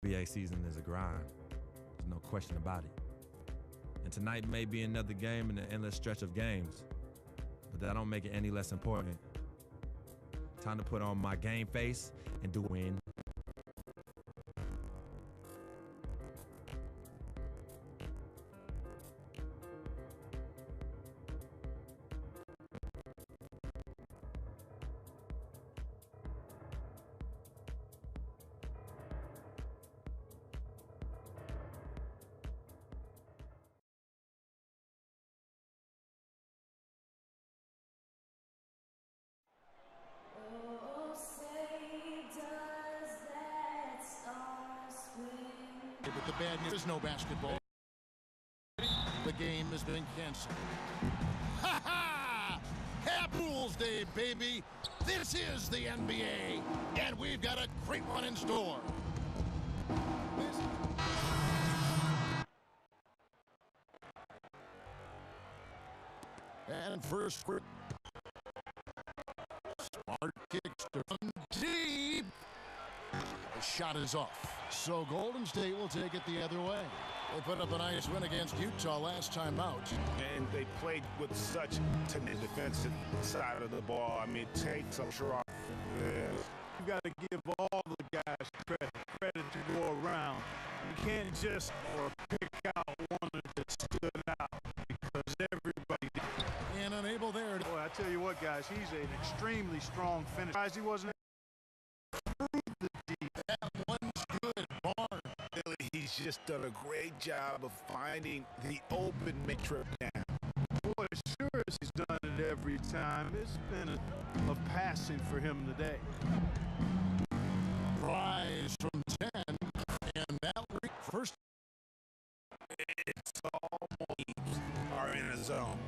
NBA season is a grind. There's no question about it. And tonight may be another game in the endless stretch of games, but that don't make it any less important. Time to put on my game face and do win. But the bad news is no basketball. The game has been canceled. Ha ha! Happy Rules Day, baby! This is the NBA, and we've got a great one in store. And first, smart kicks from deep. The shot is off. So Golden State will take it the other way. They put up a nice win against Utah last time out. And they played with such to the defensive side of the ball. I mean, take some shot. You got to give all the guys credit to go around. You can't just pick out one that stood out because everybody did. And unable there. Boy, I tell you what, guys, he's an extremely strong finisher. He wasn't through the deep. That one's good, Barnes. He's just done a great job of finding the open trip down. Boy, sure as he's done it every time. It's been a passing for him today. Rise from 10, and that first. It's almost are in a zone.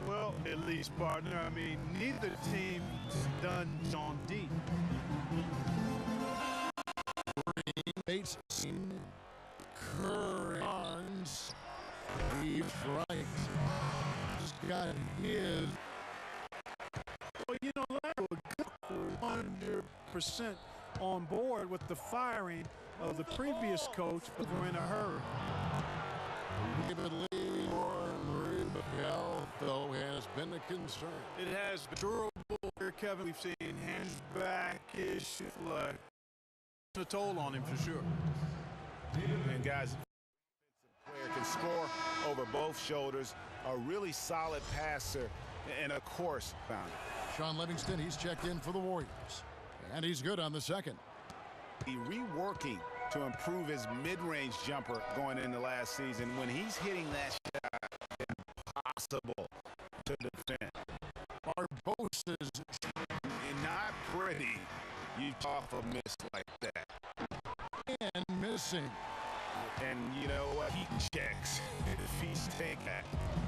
Well, at least, partner. I mean, neither team's done on deep. Bates, Curry, Barnes, he's right. He's got his. Well, you know, Larry, 100% on board with the firing of the previous coach, but we're in a hurry. David Lee or Marie Bell, though, has been a concern. It has been durable here, Kevin. We've seen hands back issue, like a toll on him for sure. And guys, player can score over both shoulders, a really solid passer, and of course, Sean Livingston, he's checked in for the Warriors, and he's good on the second. He reworking to improve his mid-range jumper going into last season. When he's hitting that shot, it's impossible to defend. Barbosa's not pretty. You off a miss like that. And missing. And you know what? He checks if he's taking that.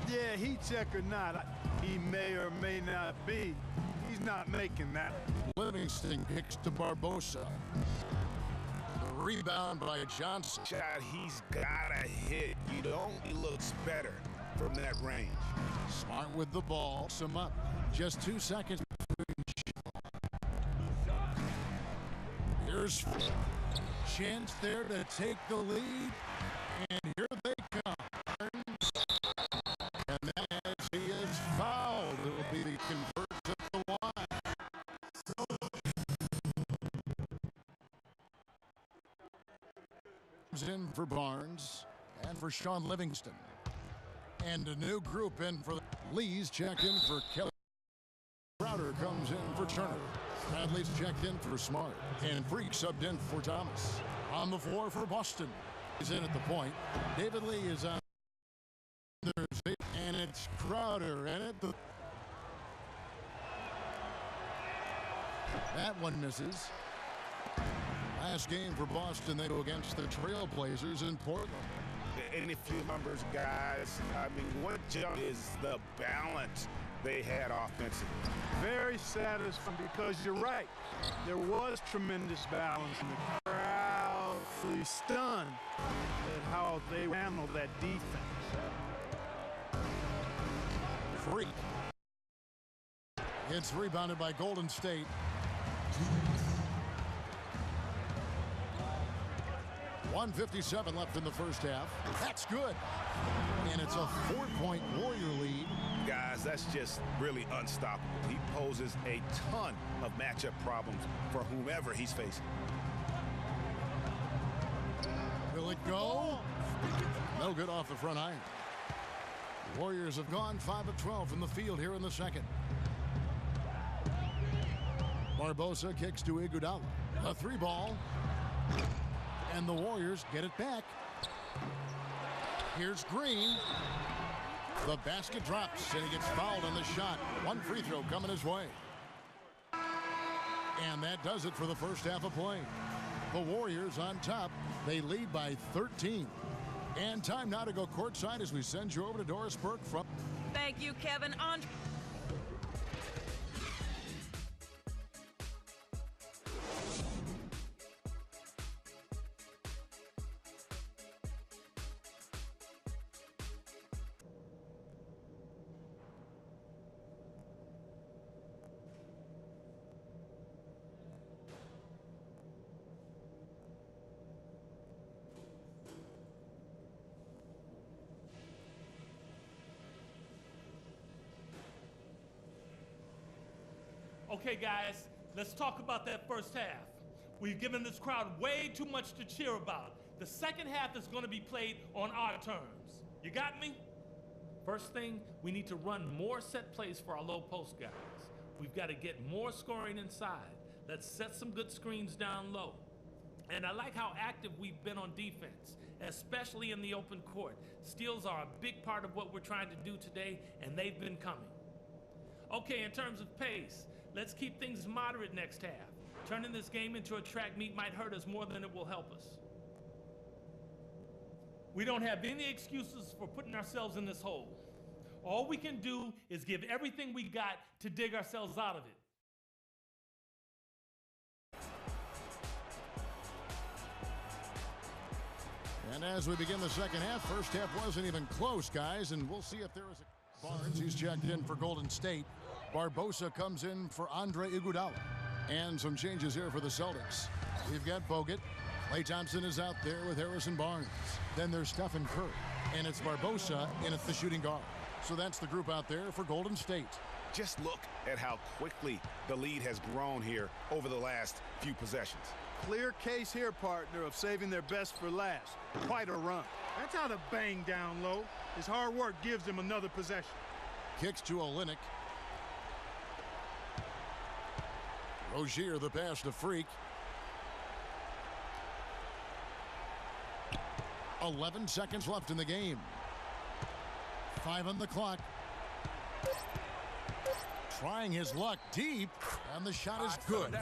Yeah, he check or not, he may or may not be. He's not making that. Livingston kicks to Barbosa. The rebound by Johnson. Shot he's gotta hit. You know he looks better from that range. Smart with the ball. Sum up. Just 2 seconds. Here's chance there to take the lead, and here they come. And then as he is fouled, it will be the converts at the line. In for Barnes and for Sean Livingston. And a new group in for Lee's checked in for Kelly. Crowder comes in for Turner. Bradley's checked in for Smart. And Freak subbed in for Thomas. On the floor for Boston. He's in at the point. David Lee is on. And it's Crowder. And at the. That one misses. Last game for Boston, they go against the Trailblazers in Portland. And if you numbers, guys, I mean, what jump is the balance they had offensively? Very satisfying because you're right. There was tremendous balance in the crowd. Really stunned at how they handled that defense. Freak. It's rebounded by Golden State. 1:57 left in the first half. That's good. And it's a 4-point Warrior lead. Guys, that's just really unstoppable. He poses a ton of matchup problems for whomever he's facing. Will it go? No good off the front iron. The Warriors have gone 5 of 12 from the field here in the second. Barbosa kicks to Iguodala. A 3-ball. And the Warriors get it back. Here's Green. The basket drops, and he gets fouled on the shot. One free throw coming his way. And that does it for the first half of play. The Warriors on top. They lead by 13. And time now to go courtside as we send you over to Doris Burke from... Thank you, Kevin. Okay, guys, let's talk about that first half. We've given this crowd way too much to cheer about. The second half is going to be played on our terms. You got me? First thing, we need to run more set plays for our low post guys. We've got to get more scoring inside. Let's set some good screens down low. And I like how active we've been on defense, especially in the open court. Steals are a big part of what we're trying to do today, and they've been coming. Okay, in terms of pace, let's keep things moderate next half. Turning this game into a track meet might hurt us more than it will help us. We don't have any excuses for putting ourselves in this hole. All we can do is give everything we got to dig ourselves out of it. And as we begin the second half, first half wasn't even close, guys, and we'll see if there is a... Barnes, he's checked in for Golden State. Barbosa comes in for Andre Iguodala. And some changes here for the Celtics. We've got Bogut. Klay Thompson is out there with Harrison Barnes. Then there's Stephen Curry. And it's Barbosa in at the shooting guard. So that's the group out there for Golden State. Just look at how quickly the lead has grown here over the last few possessions. Clear case here, partner, of saving their best for last. Quite a run. That's how to bang down low. His hard work gives him another possession. Kicks to Olynyk. Rozier, the pass to Freak. 11 seconds left in the game. 5 on the clock. Trying his luck deep, and the shot is good.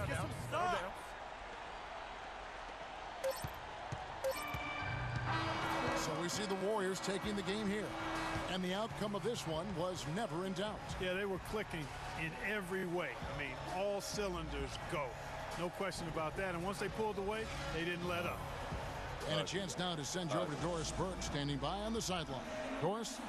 So we see the Warriors taking the game here. And the outcome of this one was never in doubt. Yeah, they were clicking in every way. I mean, all cylinders go. No question about that. And once they pulled away, they didn't let up. And a chance now to send you over to Doris Burke, standing by on the sideline. Doris?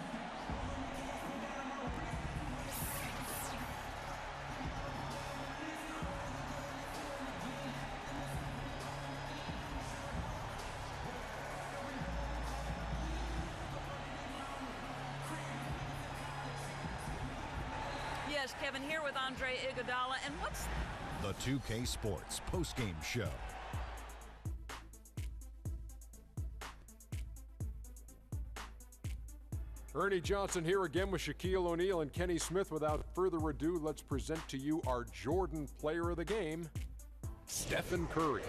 Yes, Kevin, here with Andre Iguodala. And what's the 2K Sports postgame show. Ernie Johnson here again with Shaquille O'Neal and Kenny Smith. Without further ado, let's present to you our Jordan player of the game, Stephen Curry.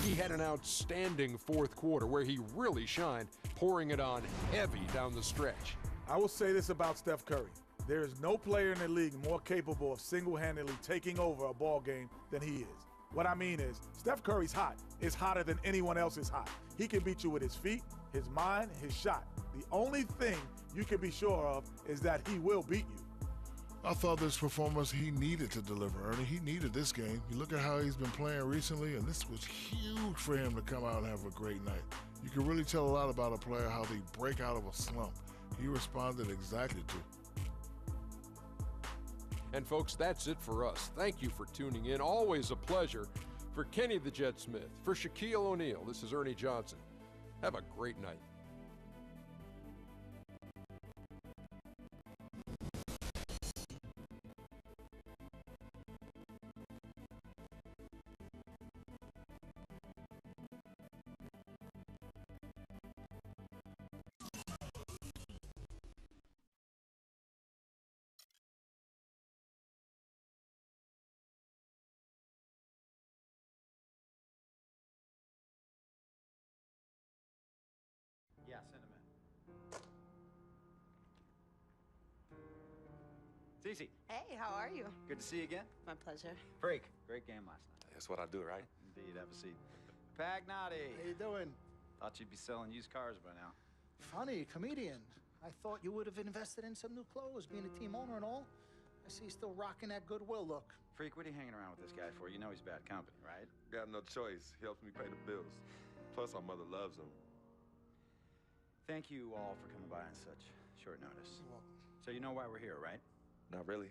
He had an outstanding fourth quarter where he really shined, pouring it on heavy down the stretch. I will say this about Steph Curry. There is no player in the league more capable of single-handedly taking over a ball game than he is. What I mean is, Steph Curry's hot. Is hotter than anyone else is hot. He can beat you with his feet, his mind, his shot. The only thing you can be sure of is that he will beat you. I thought this performance he needed to deliver, Ernie. He needed this game. You look at how he's been playing recently, and this was huge for him to come out and have a great night. You can really tell a lot about a player, how they break out of a slump. He responded exactly to. And folks, that's it for us. Thank you for tuning in. Always a pleasure. For Kenny the Jet Smith, for Shaquille O'Neal, this is Ernie Johnson. Have a great night. Yeah, send him in. Cece. Hey, how are you? Good to see you again. My pleasure. Freak. Great game last night. That's what I do, right? Indeed. Have a seat. Pagnotti. How you doing? Thought you'd be selling used cars by now. Funny, comedian. I thought you would have invested in some new clothes, being a team owner and all. I see you still rocking that Goodwill look. Freak, what are you hanging around with this guy for? You know he's bad company, right? Got no choice. He helps me pay the bills. Plus, our mother loves him. Thank you all for coming by on such short notice. You're welcome. So you know why we're here, right? Not really.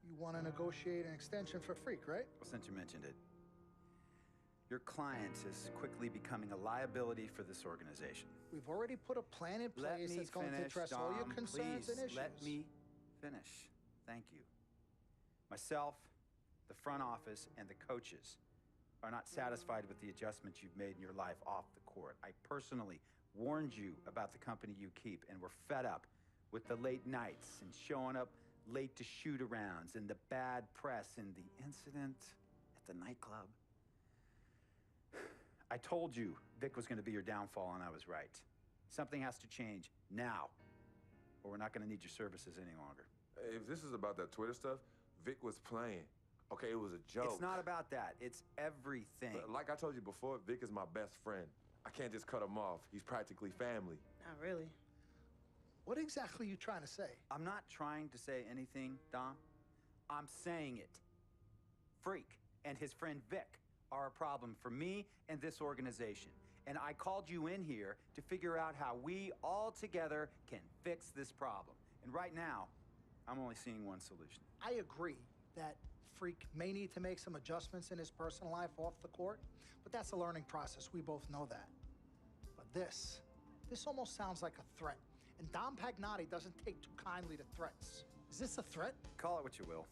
You want to negotiate an extension for Freak, right? Well, since you mentioned it, your client is quickly becoming a liability for this organization. We've already put a plan in place that's going to address all your concerns and issues. Let me finish. Thank you. Myself, the front office, and the coaches are not satisfied with the adjustments you've made in your life off the court. I personally warned you about the company you keep, and we're fed up with the late nights and showing up late to shoot-arounds and the bad press and the incident at the nightclub. I told you Vic was going to be your downfall, and I was right. Something has to change now, or we're not going to need your services any longer. If this is about that Twitter stuff, Vic was playing. Okay, it was a joke. It's not about that. It's everything. But like I told you before, Vic is my best friend. I can't just cut him off. He's practically family. Not really. What exactly are you trying to say? I'm not trying to say anything, Dom. I'm saying it. Freak and his friend Vic are a problem for me and this organization. And I called you in here to figure out how we all together can fix this problem. And right now, I'm only seeing one solution. I agree that Freak may need to make some adjustments in his personal life off the court, but that's a learning process. We both know that. But this almost sounds like a threat. And Dom Pagnotti doesn't take too kindly to threats. Is this a threat? Call it what you will.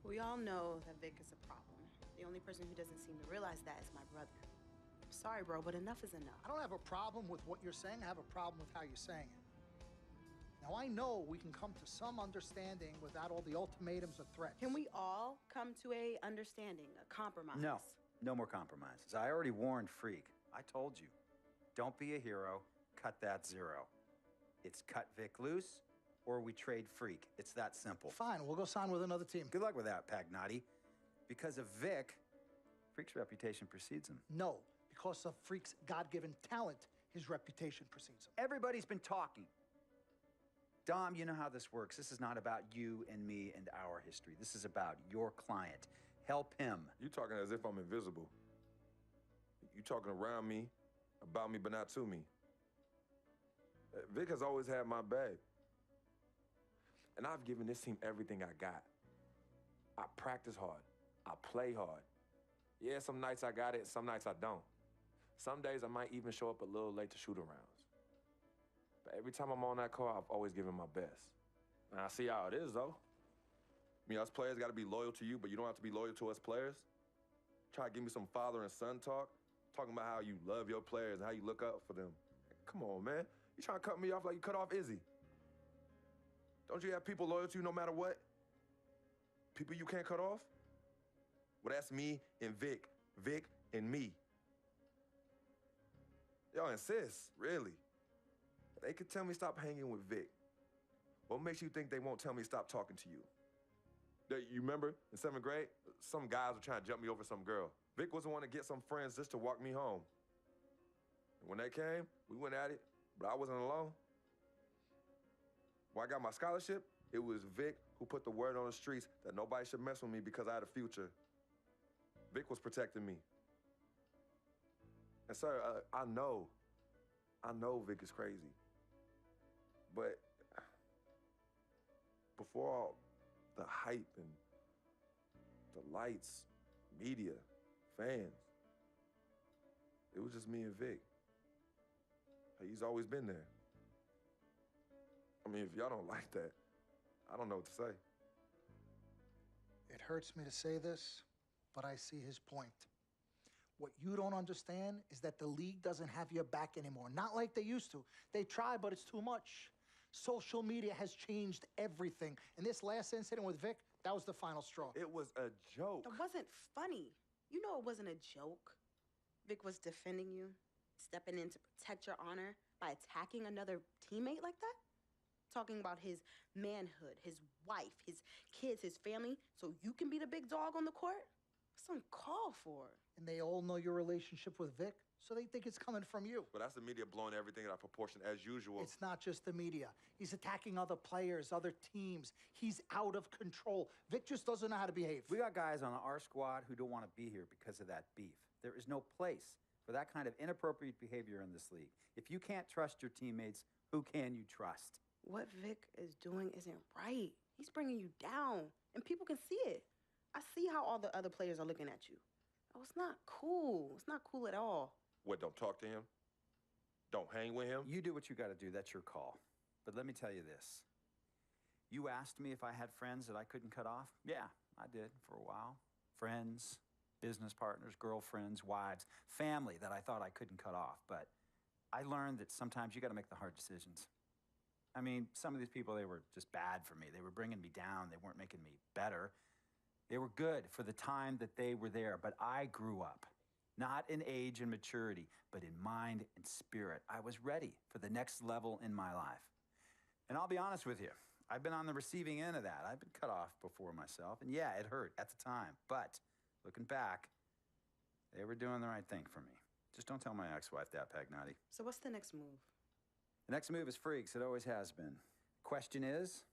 We all know that Vic is a problem. The only person who doesn't seem to realize that is my brother. I'm sorry, bro, but enough is enough. I don't have a problem with what you're saying. I have a problem with how you're saying it. Now, I know we can come to some understanding without all the ultimatums or threats. Can we all come to a understanding, a compromise? No, no more compromises. I already warned Freak. I told you. Don't be a hero. Cut that zero. It's cut Vic loose, or we trade Freak. It's that simple. Fine, we'll go sign with another team. Good luck with that, Pagnotti. Because of Vic, Freak's reputation precedes him. No, because of Freak's God-given talent, his reputation precedes him. Everybody's been talking. Dom, you know how this works. This is not about you and me and our history. This is about your client. Help him. You talking as if I'm invisible. You talking around me, about me, but not to me. Vic has always had my back. And I've given this team everything I got. I practice hard. I play hard. Yeah, some nights I got it, some nights I don't. Some days I might even show up a little late to shoot-arounds. But every time I'm on that court, I've always given my best. And I see how it is, though. I mean, us players got to be loyal to you, but you don't have to be loyal to us players. Try to give me some father and son talk, talking about how you love your players and how you look out for them. Come on, man. You trying to cut me off like you cut off Izzy. Don't you have people loyal to you no matter what? People you can't cut off? Well, that's me and Vic. Vic and me. Y'all insist, really. They could tell me stop hanging with Vic. What makes you think they won't tell me stop talking to you? You remember in 7th grade, some guys were trying to jump me over some girl. Vic was the one to get some friends just to walk me home. And when they came, we went at it, but I wasn't alone. When I got my scholarship, it was Vic who put the word on the streets that nobody should mess with me because I had a future. Vic was protecting me. And sir, I know Vic is crazy. But before all the hype and the lights, media, fans, it was just me and Vic. He's always been there. I mean, if y'all don't like that, I don't know what to say. It hurts me to say this, but I see his point. What you don't understand is that the league doesn't have your back anymore. Not like they used to. They try, but it's too much. Social media has changed everything. And this last incident with Vic, that was the final straw. It was a joke. It wasn't funny. You know it wasn't a joke. Vic was defending you, stepping in to protect your honor by attacking another teammate like that? Talking about his manhood, his wife, his kids, his family, so you can be the big dog on the court? That's uncalled for. And they all know your relationship with Vic, so they think it's coming from you. But that's the media blowing everything out of proportion as usual. It's not just the media. He's attacking other players, other teams. He's out of control. Vic just doesn't know how to behave. We got guys on our squad who don't want to be here because of that beef. There is no place for that kind of inappropriate behavior in this league. If you can't trust your teammates, who can you trust? What Vic is doing isn't right. He's bringing you down, and people can see it. I see how all the other players are looking at you. Oh, it's not cool. It's not cool at all. What, don't talk to him? Don't hang with him? You do what you got to do. That's your call. But let me tell you this. You asked me if I had friends that I couldn't cut off? Yeah, I did for a while. Friends, business partners, girlfriends, wives, family that I thought I couldn't cut off. But I learned that sometimes you got to make the hard decisions. I mean, some of these people, they were just bad for me. They were bringing me down. They weren't making me better. They were good for the time that they were there, but I grew up, not in age and maturity, but in mind and spirit. I was ready for the next level in my life. And I'll be honest with you, I've been on the receiving end of that. I've been cut off before myself, and yeah, it hurt at the time, but looking back, they were doing the right thing for me. Just don't tell my ex-wife that, Pagnotti. So what's the next move? The next move is Freaks. It always has been. Question is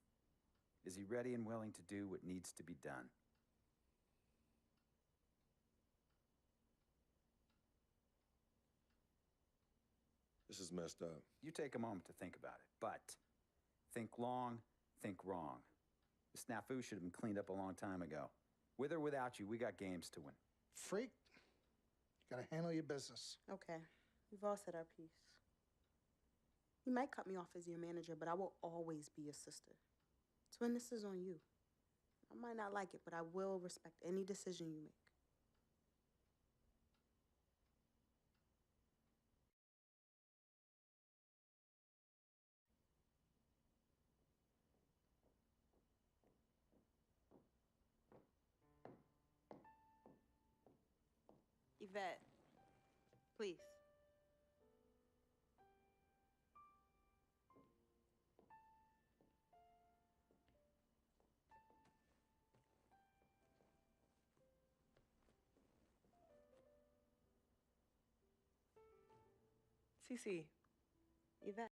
he ready and willing to do what needs to be done? This is messed up. You take a moment to think about it, but think long, think wrong. The snafu should have been cleaned up a long time ago. With or without you, we got games to win. Freak, you gotta handle your business. Okay, we've all said our piece. You might cut me off as your manager, but I will always be your sister. Twin, this is on you. I might not like it, but I will respect any decision you make. Yvette, please. Cece, Yvette.